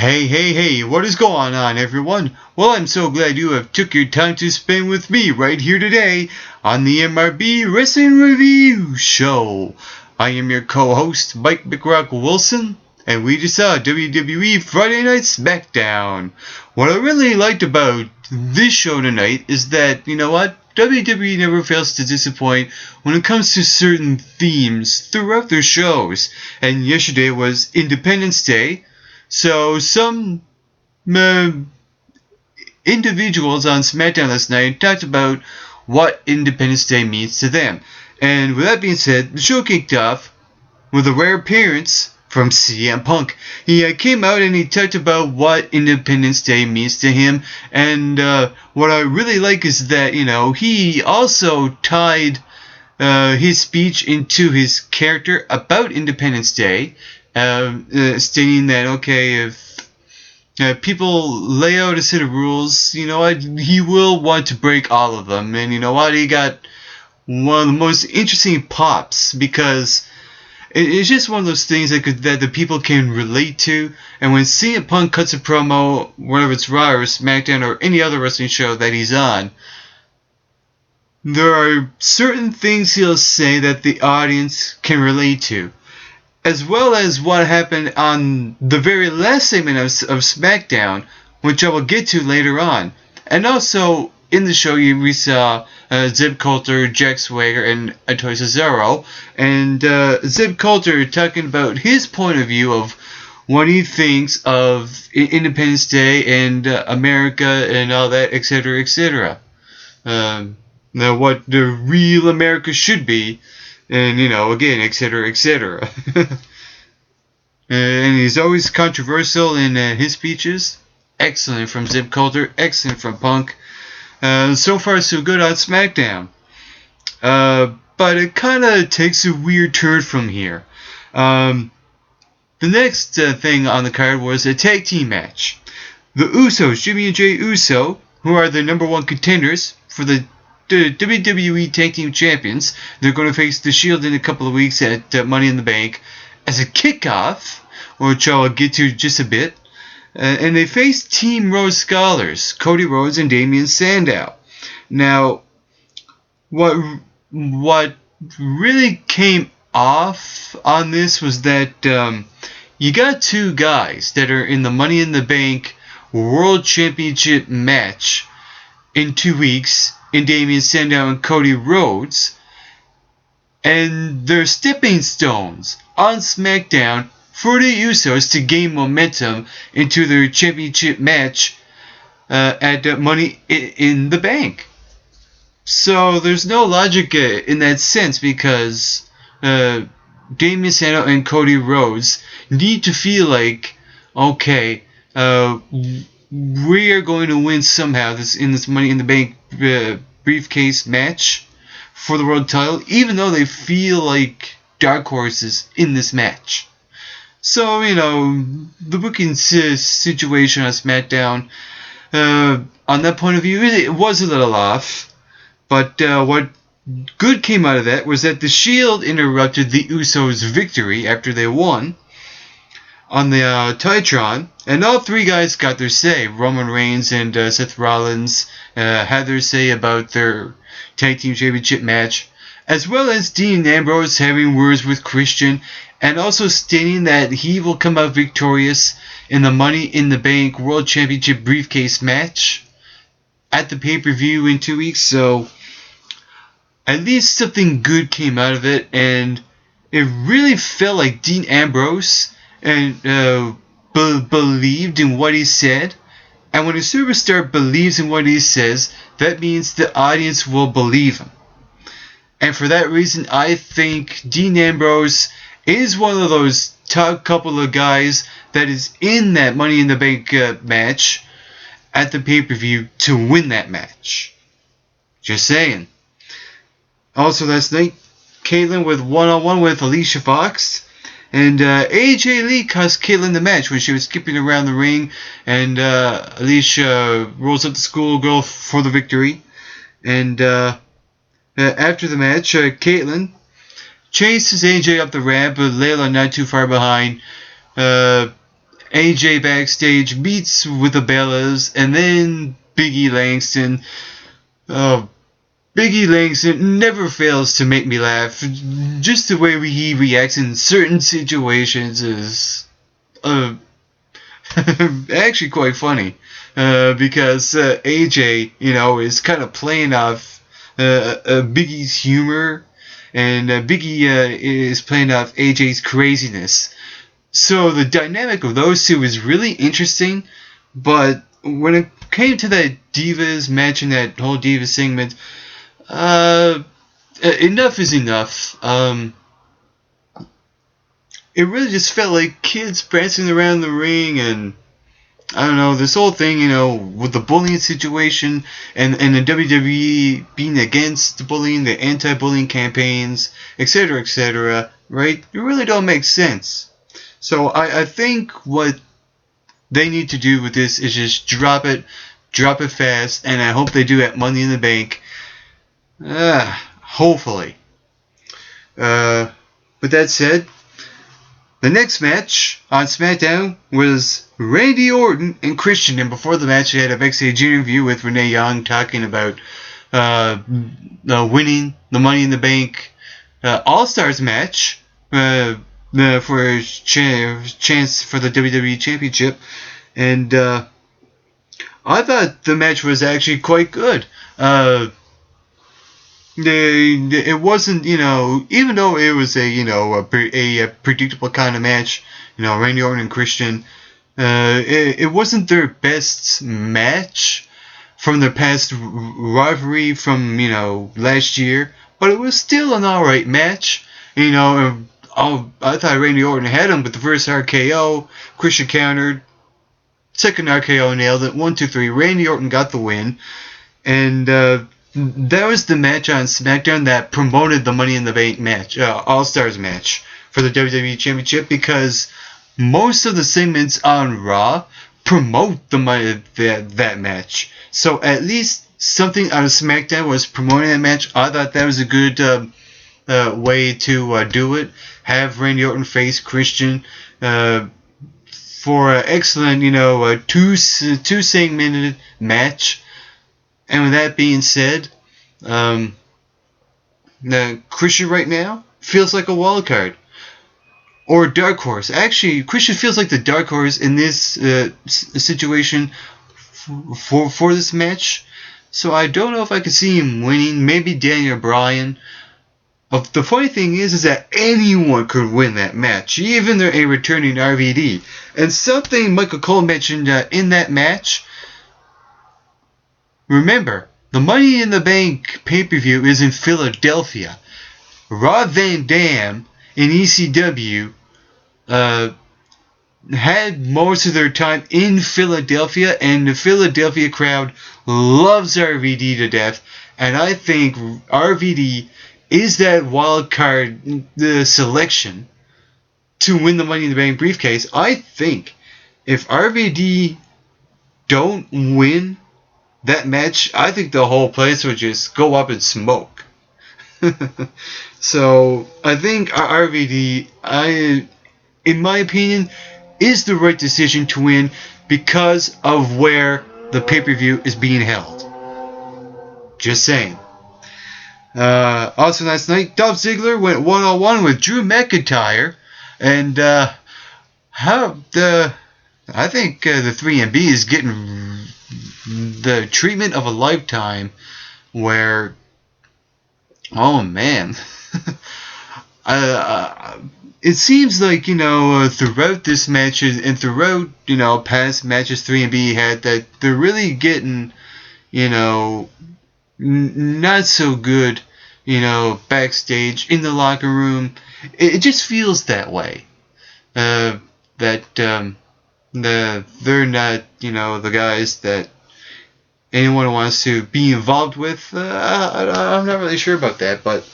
Hey, what is going on, everyone? Well, I'm so glad you have took your time to spend with me right here today on the MRB Wrestling Review Show. I am your co-host, Mike McRock Wilson, and we just saw WWE Friday Night SmackDown. What I really liked about this show tonight is that, you know what? WWE never fails to disappoint when it comes to certain themes throughout their shows. And yesterday was Independence Day. So some individuals on SmackDown last night talked about what Independence Day means to them. And with that being said, the show kicked off with a rare appearance from CM Punk. He came out and he talked about what Independence Day means to him. And what I really like is that, he also tied his speech into his character about Independence Day. Stating that, okay, if people lay out a set of rules, he will want to break all of them. And he got one of the most interesting pops because it's just one of those things that the people can relate to. And when CM Punk cuts a promo, whether it's Raw or SmackDown or any other wrestling show that he's on, there are certain things he'll say that the audience can relate to. As well as what happened on the very last segment of SmackDown, which I will get to later on. And also, in the show, we saw Zeb Coulter, Jack Swagger, and Atoy Cesaro. And Zeb Coulter talking about his point of view of what he thinks of Independence Day and America and all that, etc., etc. Now, what the real America should be. And, again, etc., etc. And he's always controversial in his speeches. Excellent from Zeb Coulter. Excellent from Punk. So far, so good on SmackDown. But it kind of takes a weird turn from here. The next thing on the card was a tag team match. The Usos, Jimmy and Jey Uso, who are the number one contenders for the WWE Tag Team Champions. They're going to face The Shield in a couple of weeks at Money in the Bank as a kickoff, which I'll get to just a bit. And they face Team Rhodes Scholars, Cody Rhodes and Damian Sandow. Now, what really came off on this was that you got two guys that are in the Money in the Bank World Championship match in 2 weeks, in Damian Sandow and Cody Rhodes, and they're stepping stones on SmackDown for the Usos to gain momentum into their championship match at Money in the Bank. So there's no logic in that sense because Damian Sandow and Cody Rhodes need to feel like, okay, we are going to win somehow in this Money in the Bank briefcase match for the world title, even though they feel like dark horses in this match. So, the booking situation on SmackDown, on that point of view, it was a little off. But what good came out of that was that the Shield interrupted the Usos' victory after they won on the Titantron, and all three guys got their say. Roman Reigns and Seth Rollins had their say about their Tag Team Championship match, as well as Dean Ambrose having words with Christian, and also stating that he will come out victorious in the Money in the Bank World Championship briefcase match at the pay-per-view in 2 weeks. So, at least something good came out of it, and it really felt like Dean Ambrose and believed in what he said. And when a superstar believes in what he says, that means the audience will believe him. And for that reason, I think Dean Ambrose is one of those top couple of guys that is in that Money in the Bank match at the pay-per-view to win that match. Just saying. Also last night, Caitlyn with one-on-one with Alicia Fox. And AJ Lee cost Caitlyn the match when she was skipping around the ring. And Alicia rolls up the schoolgirl for the victory. And after the match, Caitlyn chases AJ up the ramp, with Layla not too far behind. AJ backstage meets with the Bellas, and then Biggie Langston. Biggie Langston never fails to make me laugh. Just the way he reacts in certain situations is actually quite funny. Because AJ, is kind of playing off Biggie's humor, and Biggie is playing off AJ's craziness. So the dynamic of those two is really interesting, but when it came to that Divas match and that whole Divas segment, enough is enough. It really just felt like kids prancing around the ring, and I don't know, this whole thing, with the bullying situation and the WWE being against the bullying, the anti-bullying campaigns, etc., right? It really don't make sense. So I think what they need to do with this is just drop it fast, and I hope they do at Money in the Bank. Hopefully. With that said, the next match on SmackDown was Randy Orton and Christian, and before the match, they had a backstage interview with Renee Young talking about winning the Money in the Bank All-Stars match for a chance for the WWE Championship, and I thought the match was actually quite good. It wasn't, even though it was a predictable kind of match, Randy Orton and Christian, it wasn't their best match from their past rivalry from, last year, but it was still an alright match. I thought Randy Orton had him, but the first RKO, Christian countered, second RKO nailed it, 1, 2, 3, Randy Orton got the win, and that was the match on SmackDown that promoted the Money in the Bank match, All-Stars match for the WWE Championship, because most of the segments on Raw promote that match. So at least something on SmackDown was promoting that match. I thought that was a good way to do it. Have Randy Orton face Christian for an excellent, two segment match. And with that being said, the Christian right now feels like a wild card or a dark horse. Actually, Christian feels like the dark horse in this situation for this match. So I don't know if I could see him winning. Maybe Daniel Bryan. But the funny thing is that anyone could win that match, even a returning RVD. And something Michael Cole mentioned in that match. Remember, the Money in the Bank pay-per-view is in Philadelphia. Rob Van Dam in ECW had most of their time in Philadelphia, and the Philadelphia crowd loves RVD to death. And I think RVD is that wild card selection to win the Money in the Bank briefcase. I think if RVD don't win that match, I think the whole place would just go up in smoke. So I think RVD, in my opinion, is the right decision to win because of where the pay-per-view is being held. Just saying. Also last night, Dolph Ziggler went one-on-one with Drew McIntyre, and I think the 3MB is getting the treatment of a lifetime, where, oh man, it seems like, throughout this match and throughout, past matches 3MB had, that they're really getting, not so good, backstage in the locker room. It just feels that way. That they're not, the guys that anyone wants to be involved with. I'm not really sure about that, but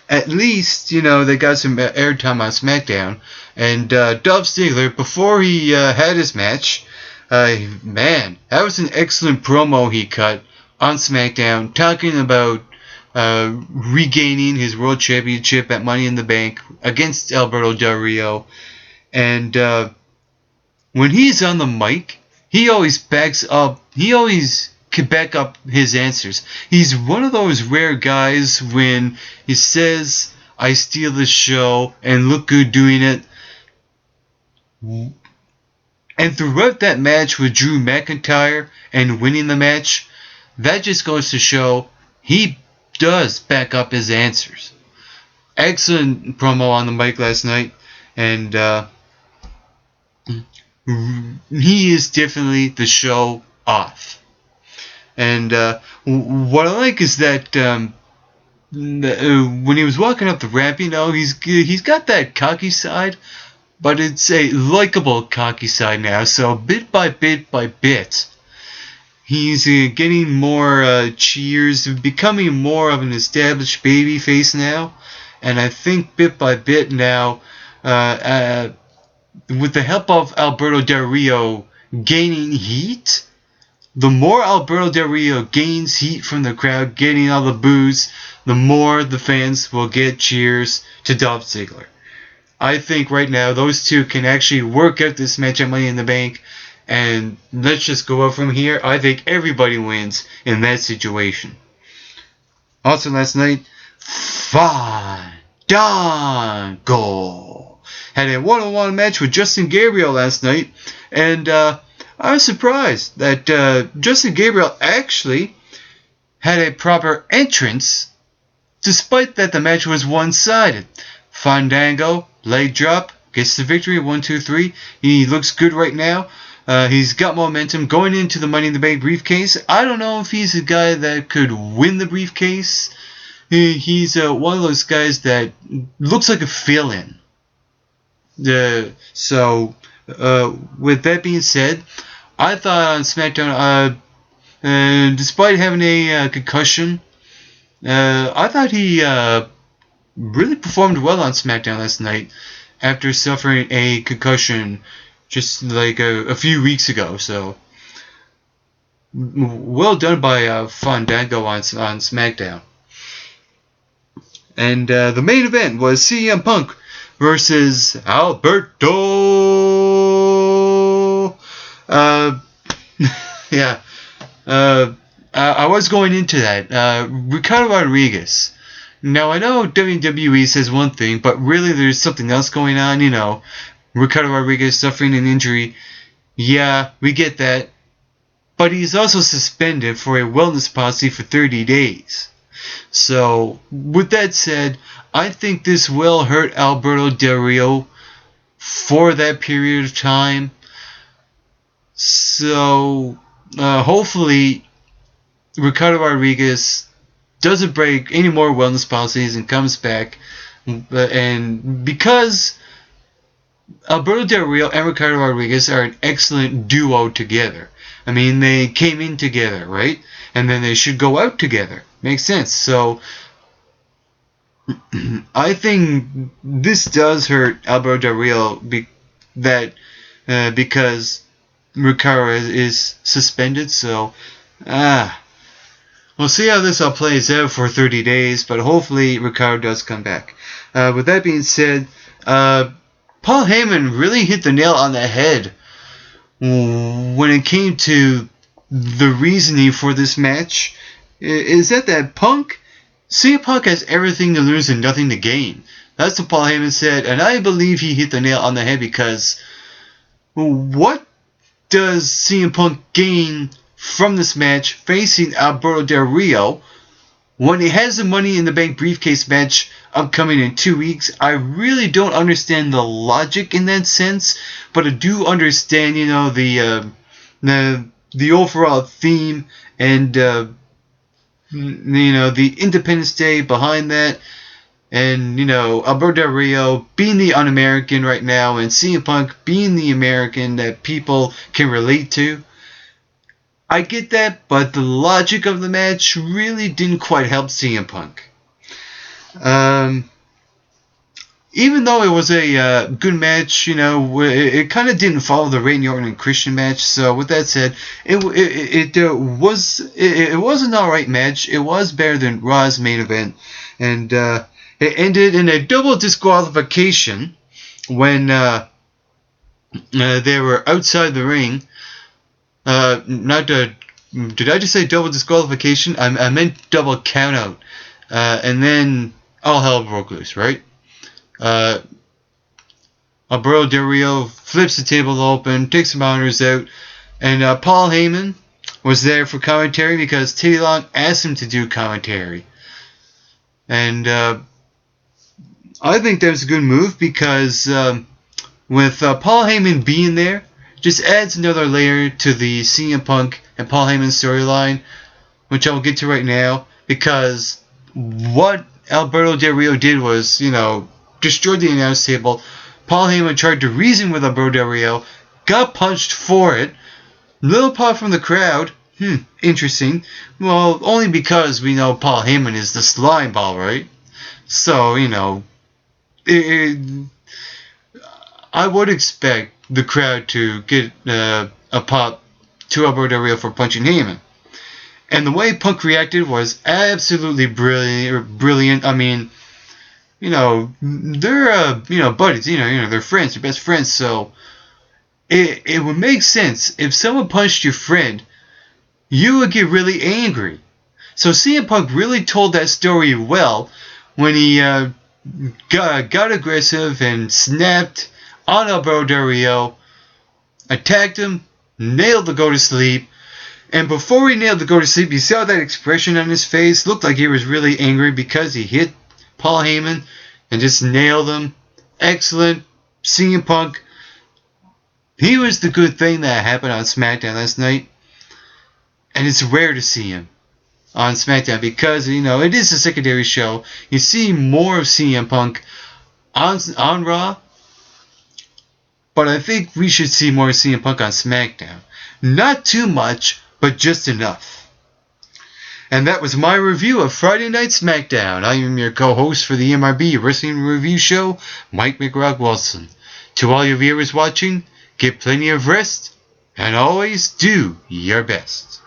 at least, they got some airtime on SmackDown. And Dolph Ziggler, before he had his match, man, that was an excellent promo he cut on SmackDown, talking about regaining his World Championship at Money in the Bank against Alberto Del Rio. And when he's on the mic, he always backs up. He always can back up his answers. He's one of those rare guys when he says, "I steal the show," and look good doing it. And throughout that match with Drew McIntyre and winning the match, that just goes to show he does back up his answers. Excellent promo on the mic last night, and he is definitely the show off. And what I like is that when he was walking up the ramp, he's got that cocky side, but it's a likable cocky side now. So bit by bit, he's getting more cheers, becoming more of an established baby face now. And I think bit by bit now, with the help of Alberto Del Rio gaining heat, the more Alberto Del Rio gains heat from the crowd, getting all the boos, the more the fans will get cheers to Dolph Ziggler. I think right now those two can actually work out this match at Money in the Bank, and let's just go up from here. I think everybody wins in that situation. Also last night, Fandango had a one-on-one match with Justin Gabriel last night, and I was surprised that Justin Gabriel actually had a proper entrance, despite that the match was one-sided. Fandango, leg drop, gets the victory, 1, 2, 3. He looks good right now. He's got momentum going into the Money in the Bank briefcase. I don't know if he's a guy that could win the briefcase. He's one of those guys that looks like a fill-in. So, with that being said, I thought on SmackDown, despite having a concussion, I thought he really performed well on SmackDown last night after suffering a concussion just like a few weeks ago. So, well done by Fandango on SmackDown. And the main event was CM Punk versus Alberto. Yeah. I was going into that. Ricardo Rodriguez. Now, I know WWE says one thing, but really there's something else going on. Ricardo Rodriguez suffering an injury. Yeah, we get that. But he's also suspended for a wellness policy for 30 days. So, with that said, I think this will hurt Alberto Del Rio for that period of time. So, hopefully, Ricardo Rodriguez doesn't break any more wellness policies and comes back. And because Alberto Del Rio and Ricardo Rodriguez are an excellent duo together. I mean, they came in together, right? And then they should go out together. Makes sense. So, I think this does hurt Alberto Del Rio because Ricardo is suspended. So, we'll see how this all plays out for 30 days. But hopefully Ricardo does come back. With that being said, Paul Heyman really hit the nail on the head when it came to the reasoning for this match. Is that CM Punk has everything to lose and nothing to gain. That's what Paul Heyman said, and I believe he hit the nail on the head because what does CM Punk gain from this match facing Alberto Del Rio when he has the Money in the Bank briefcase match upcoming in 2 weeks? I really don't understand the logic in that sense, but I do understand, the overall theme and the Independence Day behind that, and Alberto Del Rio being the un-American right now, and CM Punk being the American that people can relate to. I get that, but the logic of the match really didn't quite help CM Punk. Even though it was a good match, it kind of didn't follow the Randy Orton and Christian match. So with that said, it was an alright match. It was better than Raw's main event, and it ended in a double disqualification when They were outside the ring. Did I just say double disqualification? I meant double count out. And then all hell broke loose, right? Alberto Del Rio flips the table open, takes the monitors out, and Paul Heyman was there for commentary because Teddy Long asked him to do commentary. And I think that was a good move because with Paul Heyman being there, just adds another layer to the CM Punk and Paul Heyman storyline, which I'll get to right now, because what Alberto Del Rio did was, destroyed the announce table. Paul Heyman tried to reason with Alberto Del Rio, got punched for it. Little pop from the crowd. Interesting. Well, only because we know Paul Heyman is the slime ball, right? So, I would expect the crowd to get a pop to Alberto Del Rio for punching Heyman. And the way Punk reacted was absolutely brilliant. I mean, they're buddies. They're friends. They're best friends. So it would make sense if someone punched your friend, you would get really angry. So CM Punk really told that story well when he got aggressive and snapped on Alberto Del Rio, attacked him, nailed the go to sleep. And before he nailed the go to sleep, you saw that expression on his face. Looked like he was really angry because he hit Paul Heyman and just nailed him. Excellent. CM Punk. He was the good thing that happened on SmackDown last night. And it's rare to see him on SmackDown because, it is a secondary show. You see more of CM Punk on Raw. But I think we should see more of CM Punk on SmackDown. Not too much, but just enough. And that was my review of Friday Night SmackDown. I am your co-host for the MRB Wrestling Review Show, Mike McRock Wilson. To all your viewers watching, get plenty of rest, and always do your best.